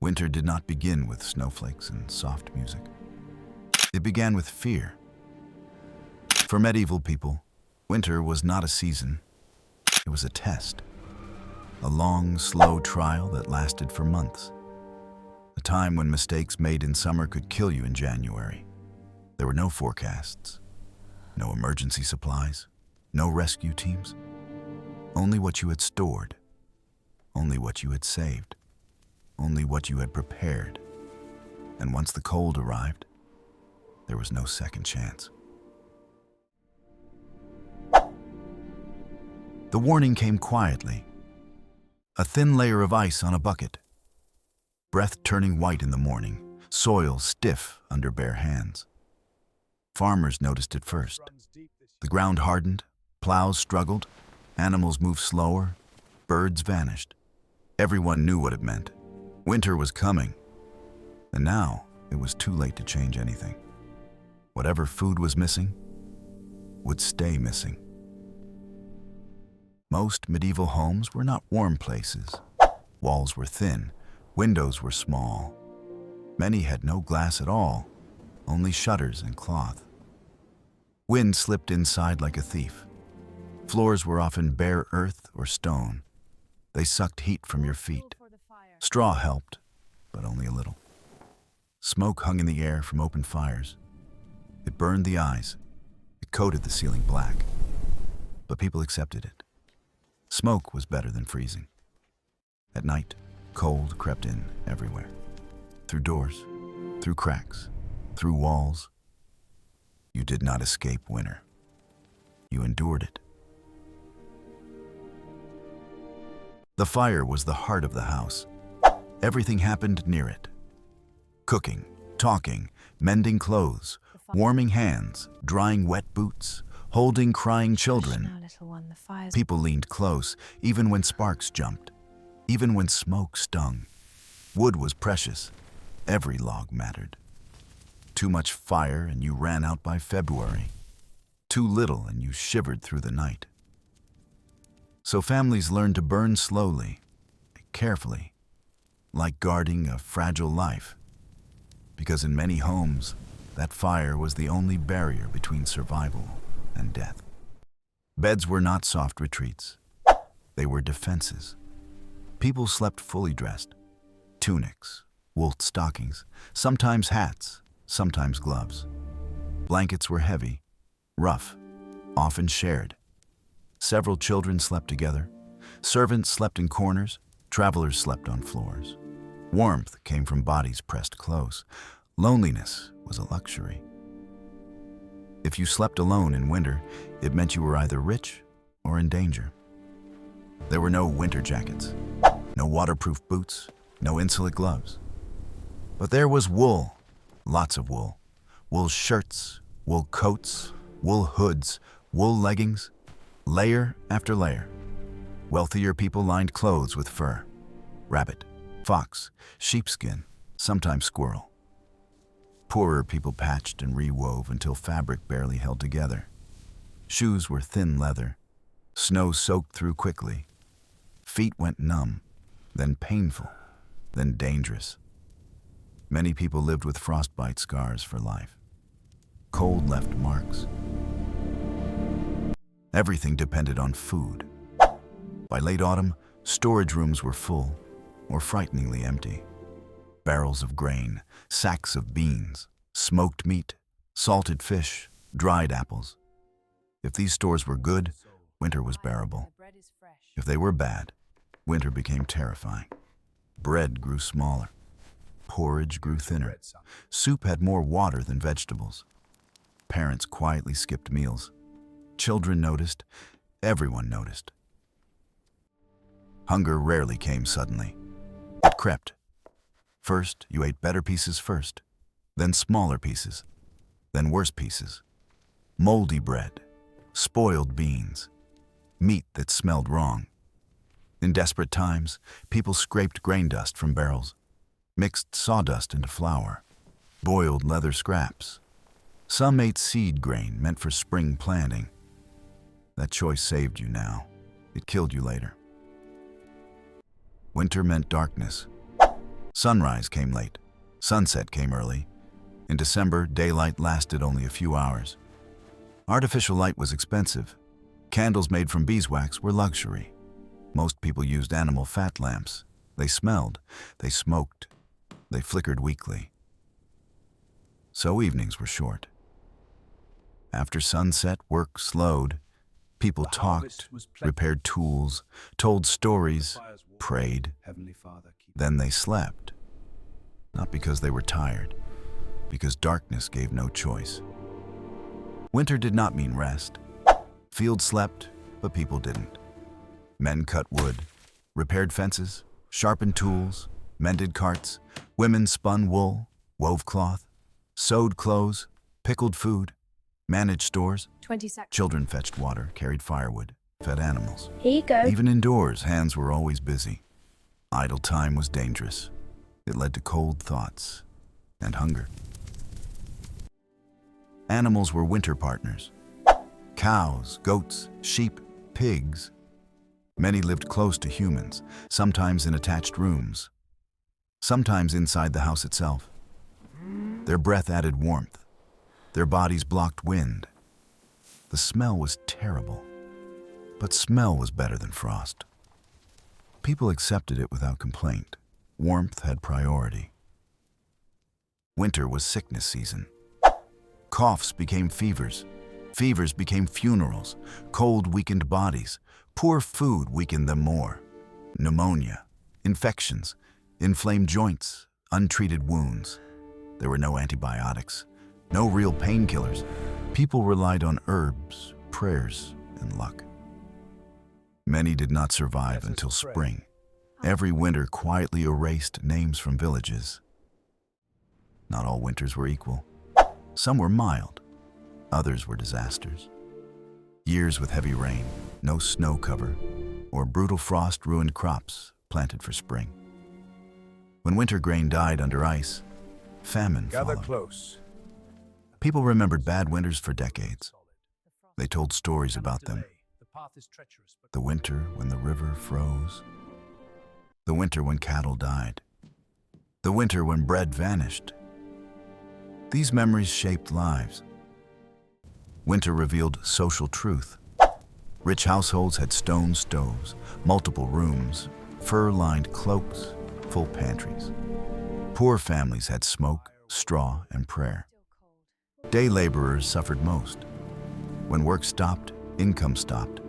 Winter did not begin with snowflakes and soft music. It began with fear. For medieval people, winter was not a season. It was a test. A long, slow trial that lasted for months. A time when mistakes made in summer could kill you in January. There were no forecasts, no emergency supplies, no rescue teams. Only what you had stored, only what you had saved, only what you had prepared. And once the cold arrived, there was no second chance. The warning came quietly. A thin layer of ice on a bucket. Breath turning white in the morning, soil stiff under bare hands. Farmers noticed it first. The ground hardened, plows struggled, animals moved slower, birds vanished. Everyone knew what it meant. Winter was coming. And now it was too late to change anything. Whatever food was missing would stay missing. Most medieval homes were not warm places. Walls were thin, windows were small. Many had no glass at all, only shutters and cloth. Wind slipped inside like a thief. Floors were often bare earth or stone. They sucked heat from your feet. Straw helped, but only a little. Smoke hung in the air from open fires. It burned the eyes. It coated the ceiling black. But people accepted it. Smoke was better than freezing. At night, cold crept in everywhere. Through doors, through cracks, through walls. You did not escape winter. You endured it. The fire was the heart of the house. Everything happened near it. Cooking, talking, mending clothes, warming hands, drying wet boots, holding crying children. People leaned close, even when sparks jumped, even when smoke stung. Wood was precious. Every log mattered. Too much fire and you ran out by February. Too little and you shivered through the night. So families learned to burn slowly, carefully, like guarding a fragile life. Because in many homes, that fire was the only barrier between survival and death. Beds were not soft retreats. They were defenses. People slept fully dressed. Tunics, wool stockings, sometimes hats, sometimes gloves. Blankets were heavy, rough, often shared. Several children slept together. Servants slept in corners. Travelers slept on floors. Warmth came from bodies pressed close. Loneliness was a luxury. If you slept alone in winter, it meant you were either rich or in danger. There were no winter jackets, no waterproof boots, no insulate gloves. But there was wool, lots of wool. Wool shirts, wool coats, wool hoods, wool leggings, layer after layer. Wealthier people lined clothes with fur, rabbit, fox, sheepskin, sometimes squirrel. Poorer people patched and rewove until fabric barely held together. Shoes were thin leather. Snow soaked through quickly. Feet went numb, then painful, then dangerous. Many people lived with frostbite scars for life. Cold left marks. Everything depended on food. By late autumn, storage rooms were full or frighteningly empty. Barrels of grain, sacks of beans, smoked meat, salted fish, dried apples. If these stores were good, winter was bearable. If they were bad, winter became terrifying. Bread grew smaller. Porridge grew thinner. Soup had more water than vegetables. Parents quietly skipped meals. Children noticed. Everyone noticed. Hunger rarely came suddenly. It crept. First, you ate better pieces first, then smaller pieces, then worse pieces. Moldy bread, spoiled beans, meat that smelled wrong. In desperate times, people scraped grain dust from barrels, mixed sawdust into flour, boiled leather scraps. Some ate seed grain meant for spring planting. That choice saved you now. It killed you later. Winter meant darkness. Sunrise came late. Sunset came early. In December, daylight lasted only a few hours. Artificial light was expensive. Candles made from beeswax were luxury. Most people used animal fat lamps. They smelled, they smoked, they flickered weakly. So evenings were short. After sunset, work slowed. People talked, repaired tools, told stories, prayed. Then they slept. Not because they were tired, because darkness gave no choice. Winter did not mean rest. Fields slept, but people didn't. Men cut wood, repaired fences, sharpened tools, mended carts. Women spun wool, wove cloth, sewed clothes, pickled food, managed stores. 20 seconds. Children fetched water, carried firewood, fed animals. Here you go. Even indoors, hands were always busy. Idle time was dangerous. It led to cold thoughts and hunger. Animals were winter partners. Cows, goats, sheep, pigs. Many lived close to humans, sometimes in attached rooms, sometimes inside the house itself. Their breath added warmth. Their bodies blocked wind. The smell was terrible, but smell was better than frost. People accepted it without complaint. Warmth had priority. Winter was sickness season. Coughs became fevers. Fevers became funerals. Cold weakened bodies. Poor food weakened them more. Pneumonia, infections, inflamed joints, untreated wounds. There were no antibiotics, no real painkillers. People relied on herbs, prayers, and luck. Many did not survive until spring. Every winter quietly erased names from villages. Not all winters were equal. Some were mild, others were disasters. Years with heavy rain, no snow cover, or brutal frost ruined crops planted for spring. When winter grain died under ice, famine Gather followed. close. People remembered bad winters for decades. They told stories about them. The winter when the river froze. The winter when cattle died. The winter when bread vanished. These memories shaped lives. Winter revealed social truth. Rich households had stone stoves, multiple rooms, fur-lined cloaks, full pantries. Poor families had smoke, straw, and prayer. Day laborers suffered most. When work stopped, income stopped.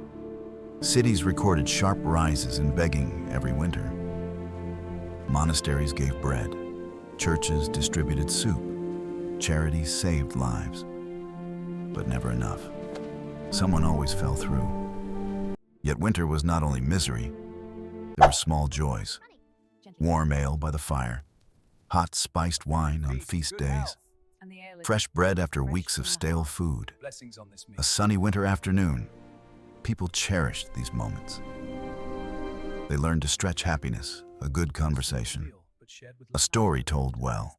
Cities recorded sharp rises in begging every winter. Monasteries gave bread. Churches distributed soup. Charities saved lives. But never enough. Someone always fell through. Yet winter was not only misery. There were small joys. Warm ale by the fire. Hot spiced wine on feast days. Fresh bread after weeks of stale food. A sunny winter afternoon. People cherished these moments. They learned to stretch happiness, a good conversation, a story told well,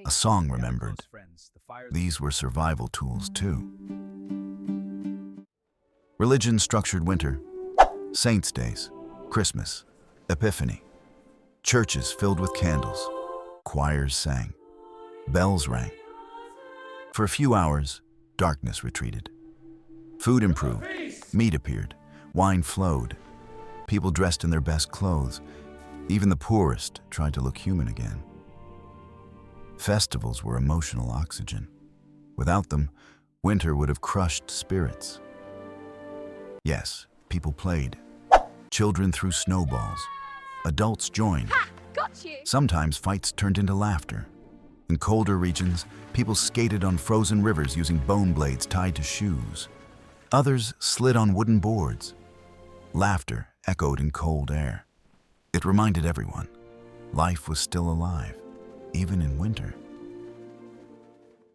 a song remembered. These were survival tools too. Religion structured winter. Saints' days, Christmas, Epiphany. Churches filled with candles. Choirs sang. Bells rang. For a few hours, darkness retreated. Food improved. Meat appeared. Wine flowed. People dressed in their best clothes. Even the poorest tried to look human again. Festivals were emotional oxygen. Without them, winter would have crushed spirits. Yes, people played. Children threw snowballs. Adults joined. Ha! Got you! Sometimes fights turned into laughter. In colder regions, people skated on frozen rivers using bone blades tied to shoes. Others slid on wooden boards. Laughter echoed in cold air. It reminded everyone, life was still alive, even in winter.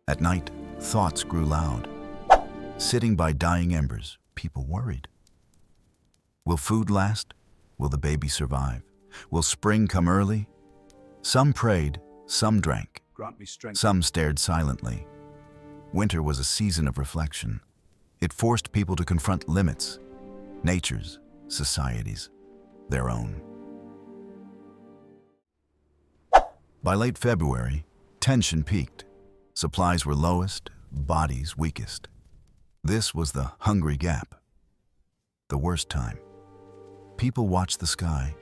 At night, thoughts grew loud. Sitting by dying embers, people worried. Will food last? Will the baby survive? Will spring come early? Some prayed, some drank. Grant me strength. Some stared silently. Winter was a season of reflection. It forced people to confront limits, nature's, society's, their own. By late February, tension peaked. Supplies were lowest, bodies weakest. This was the hungry gap, the worst time. People watched the sky,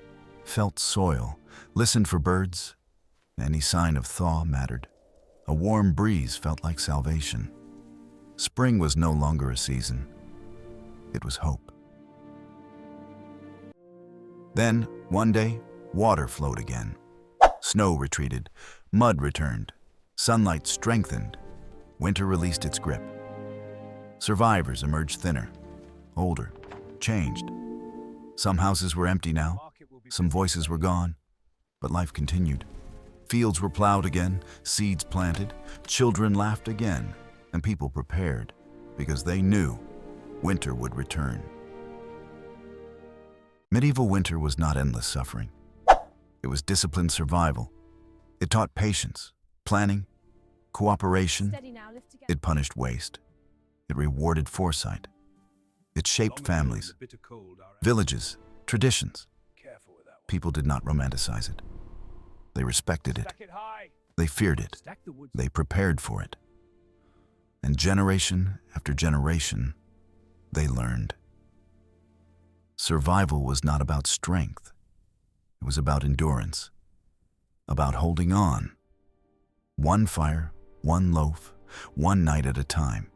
felt soil, listened for birds. Any sign of thaw mattered. A warm breeze felt like salvation. Spring was no longer a season. It was hope. Then, one day, water flowed again. Snow retreated, mud returned, sunlight strengthened, winter released its grip. Survivors emerged thinner, older, changed. Some houses were empty now, some voices were gone, but life continued. Fields were plowed again, seeds planted, children laughed again, and people prepared because they knew winter would return. Medieval winter was not endless suffering. It was disciplined survival. It taught patience, planning, cooperation. It punished waste. It rewarded foresight. It shaped families, villages, traditions. People did not romanticize it. They respected it. They feared it. They prepared for it. And generation after generation, they learned. Survival was not about strength. It was about endurance, about holding on. One fire, one loaf, one night at a time.